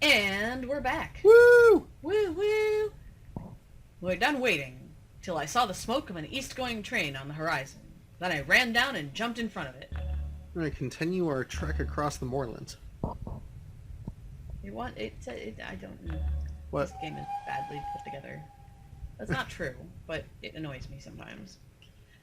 And we're back. Woo! Woo woo! We're done waiting till I saw the smoke of an east-going train on the horizon. Then I ran down and jumped in front of it. We're going to continue our trek across the moorlands. You want it? I don't know. What? This game is badly put together. That's not true, but it annoys me sometimes.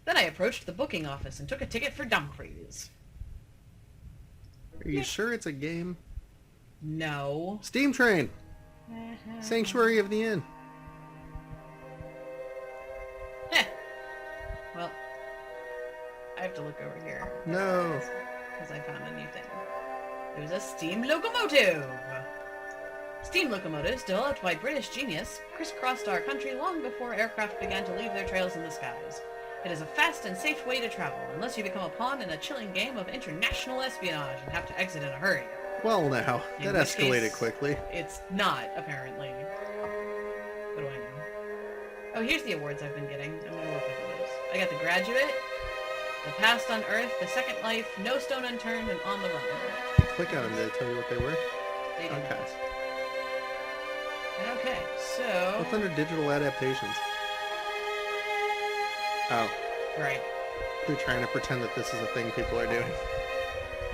Then I approached the booking office and took a ticket for Dumfries. Are you sure it's a game? No. Steam Train! Sanctuary of the Inn. Heh. Well, I have to look over here. No. Because I found a new thing. There's a steam locomotive! Steam locomotives, developed by British genius, crisscrossed our country long before aircraft began to leave their trails in the skies. It is a fast and safe way to travel, unless you become a pawn in a chilling game of international espionage and have to exit in a hurry. Well, now, In that which escalated case, quickly. It's not, apparently. What do I know? Oh, here's the awards I've been getting. I'm gonna look at those. I got The Graduate, The Past on Earth, The Second Life, No Stone Unturned, and On the Run. Click on them, did they tell you what they were? They did Okay. not. Okay, so... What's under digital adaptations? Oh, Right. they're trying to pretend that this is a thing people are doing.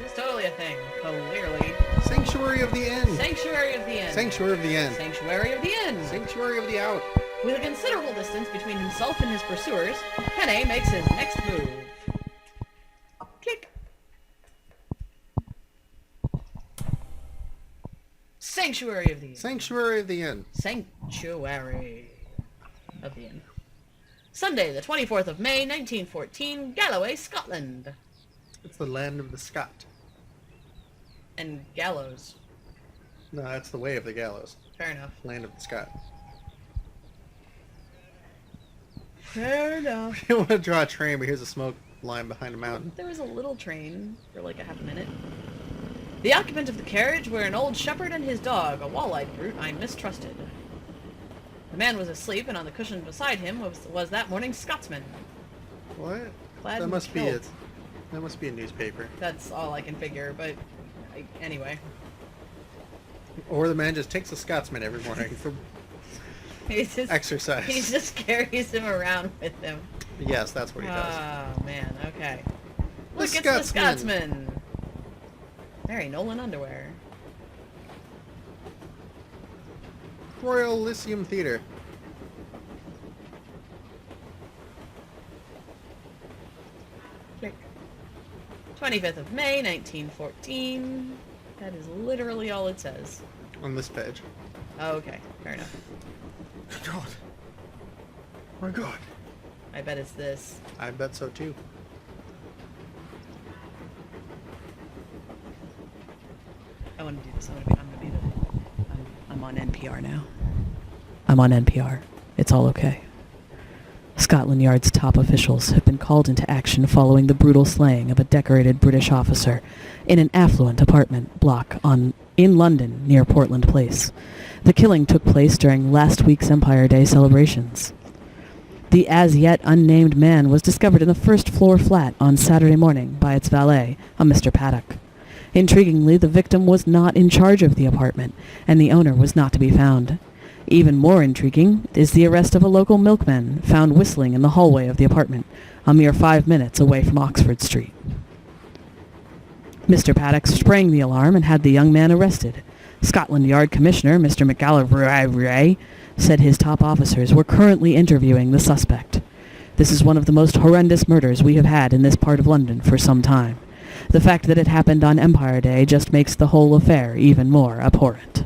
It's totally a thing, clearly. Sanctuary of the Inn! Sanctuary of the Inn. Sanctuary of the Inn! Sanctuary of the Inn. Sanctuary of the Out! With a considerable distance between himself and his pursuers, Penne makes his next move. Click. Sanctuary of the Inn. Sanctuary of the Inn. Sanctuary of the Inn. Sunday, the 24th of May, 1914, Galloway, Scotland. It's the land of the Scot. And gallows. No, that's the way of the gallows. Fair enough. Land of the Scot. Fair enough. You don't want to draw a train, but here's a smoke line behind a mountain. There was a little train for like a half a minute. The occupant of the carriage were an old shepherd and his dog, a wall-eyed brute I mistrusted. The man was asleep, and on the cushion beside him was that morning's Scotsman. What? Clad That in must be kilt. it. That must be a newspaper. That's all I can figure, but anyway. Or the man just takes a Scotsman every morning for He exercise. just carries him around with him. Yes, that's what he does. Oh, man, okay. The Look, it's the Scotsman. Scotsman! Mary Nolan underwear. Royal Lyceum Theatre. Click. 25th of May, 1914. That is literally all it says. On this page. Oh, okay, fair enough. God. My God. I bet it's this. I bet so too. I want to do this. I'm on NPR now. I'm on NPR. It's all okay. Scotland Yard's top officials have been called into action following the brutal slaying of a decorated British officer in an affluent apartment block in London near Portland Place. The killing took place during last week's Empire Day celebrations. The as-yet unnamed man was discovered in the first-floor flat on Saturday morning by its valet, a Mr. Paddock. Intriguingly, the victim was not in charge of the apartment, and the owner was not to be found. Even more intriguing is the arrest of a local milkman found whistling in the hallway of the apartment, a mere 5 minutes away from Oxford Street. Mr. Paddock sprang the alarm and had the young man arrested. Scotland Yard Commissioner Mr. McGallivray said his top officers were currently interviewing the suspect. This is one of the most horrendous murders we have had in this part of London for some time. The fact that it happened on Empire Day just makes the whole affair even more abhorrent.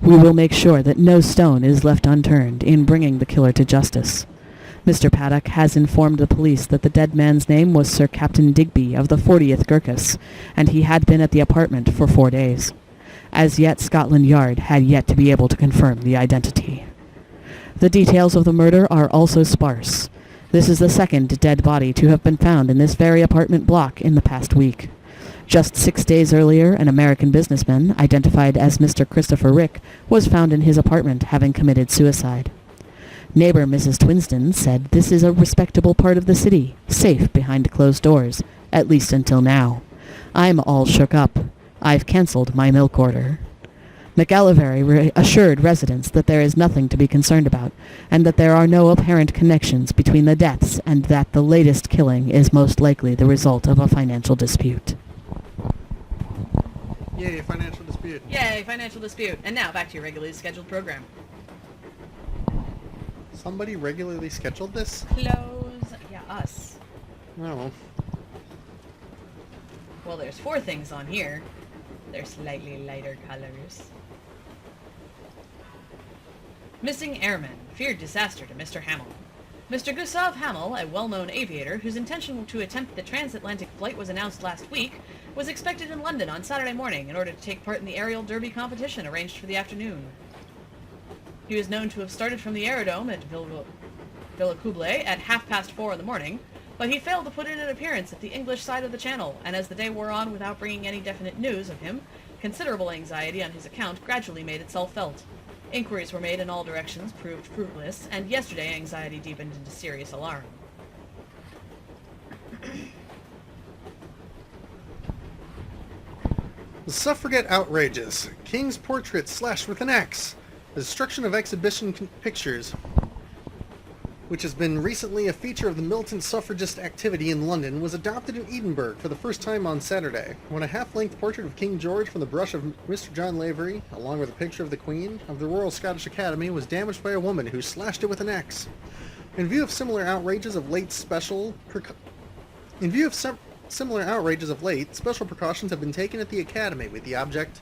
We will make sure that no stone is left unturned in bringing the killer to justice. Mr. Paddock has informed the police that the dead man's name was Sir Captain Digby of the 40th Gurkhas, and he had been at the apartment for 4 days. As yet, Scotland Yard had yet to be able to confirm the identity. The details of the murder are also sparse. This is the second dead body to have been found in this very apartment block in the past week. Just 6 days earlier, an American businessman, identified as Mr. Christopher Rick, was found in his apartment having committed suicide. Neighbor Mrs. Twinston said this is a respectable part of the city, safe behind closed doors, at least until now. I'm all shook up. I've cancelled my milk order. McAllivray assured residents that there is nothing to be concerned about, and that there are no apparent connections between the deaths, and that the latest killing is most likely the result of a financial dispute. Yay, financial dispute. Yay, financial dispute. And now back to your regularly scheduled program. Somebody regularly scheduled this? Close. Yeah, us. No. Well, there's 4 things on here. They're slightly lighter colors. Missing airman. Feared disaster to Mr. Hamill. Mr. Gustav Hamill, a well-known aviator whose intention to attempt the transatlantic flight was announced last week, was expected in London on Saturday morning in order to take part in the aerial derby competition arranged for the afternoon. He was known to have started from the aerodrome at Villacoublay at 4:30 in the morning, but he failed to put in an appearance at the English side of the channel, and as the day wore on without bringing any definite news of him, considerable anxiety on his account gradually made itself felt. Inquiries were made in all directions, proved fruitless, and yesterday anxiety deepened into serious alarm. The suffragette outrages. King's portrait slashed with an axe. The destruction of exhibition pictures, which has been recently a feature of the militant suffragist activity in London, was adopted in Edinburgh for the first time on Saturday, when a half-length portrait of King George from the brush of Mr. John Lavery, along with a picture of the Queen of the Royal Scottish Academy, was damaged by a woman who slashed it with an axe. In view of similar outrages of late, special precautions have been taken at the Academy with the object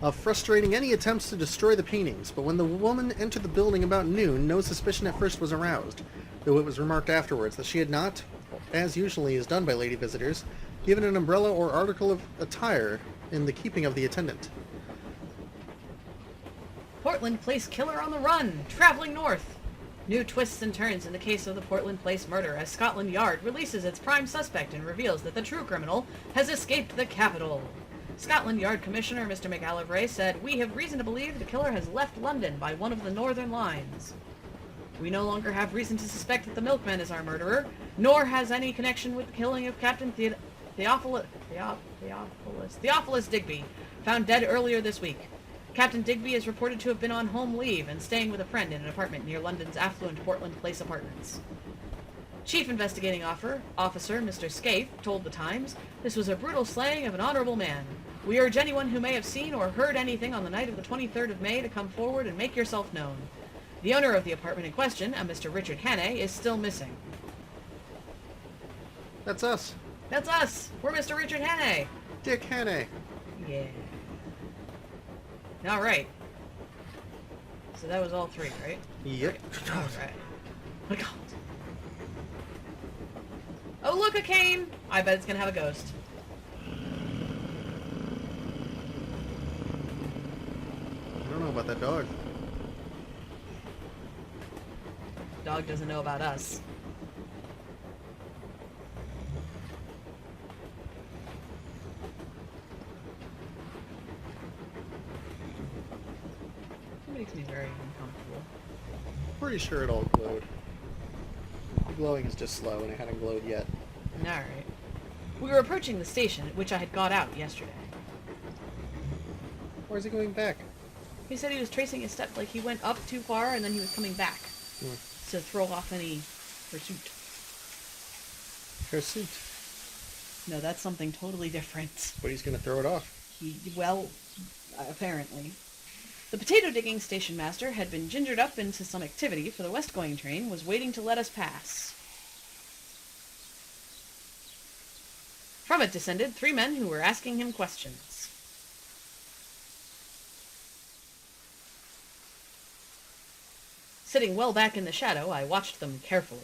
of frustrating any attempts to destroy the paintings, but when the woman entered the building about noon, no suspicion at first was aroused, though it was remarked afterwards that she had not, as usually is done by lady visitors, given an umbrella or article of attire in the keeping of the attendant. Portland Place killer on the run, traveling north. New twists and turns in the case of the Portland Place murder as Scotland Yard releases its prime suspect and reveals that the true criminal has escaped the capital. Scotland Yard Commissioner Mr. McAllivray said, "We have reason to believe the killer has left London by one of the northern lines. We no longer have reason to suspect that the milkman is our murderer, nor has any connection with the killing of Captain Theophilus Digby, found dead earlier this week. Captain Digby is reported to have been on home leave and staying with a friend in an apartment near London's affluent Portland Place apartments." Chief Investigating Officer Mr. Scaife told The Times, "This was a brutal slaying of an honorable man. We urge anyone who may have seen or heard anything on the night of the 23rd of May to come forward and make yourself known. The owner of the apartment in question, a Mr. Richard Hannay, is still missing." That's us. That's us! We're Mr. Richard Hannay! Dick Hannay. Yeah. Alright. So that was all 3, right? Yep. Alright. My God. Oh, look, a cane! I bet it's gonna have a ghost. I don't know about that dog. Dog doesn't know about us. It makes me very uncomfortable. Pretty sure it all glowed. The glowing is just slow and it hadn't glowed yet. Alright. We were approaching the station at which I had got out yesterday. Where's he going back? He said he was tracing his steps, like he went up too far and then he was coming back to throw off any pursuit. Pursuit. No, that's something totally different. But he's gonna throw it off. Apparently. The potato digging station master had been gingered up into some activity, for the west-going train was waiting to let us pass. From it descended 3 men who were asking him questions. Sitting well back in the shadow, I watched them carefully.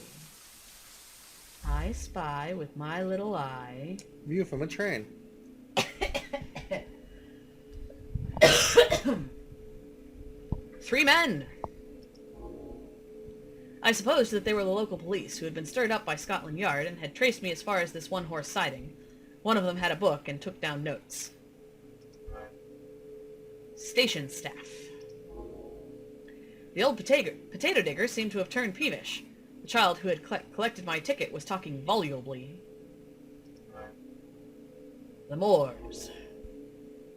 I spy with my little eye. View from a train. 3 men! I supposed that they were the local police who had been stirred up by Scotland Yard and had traced me as far as this one-horse siding. One of them had a book and took down notes. Station staff. The old potato digger seemed to have turned peevish. The child who had collected my ticket was talking volubly. The moors.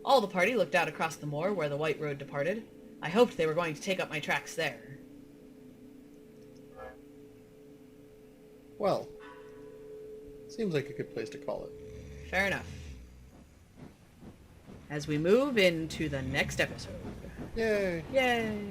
All the party looked out across the moor where the white road departed. I hoped they were going to take up my tracks there. Well, seems like a good place to call it. Fair enough. As we move into the next episode. Yay! Yay!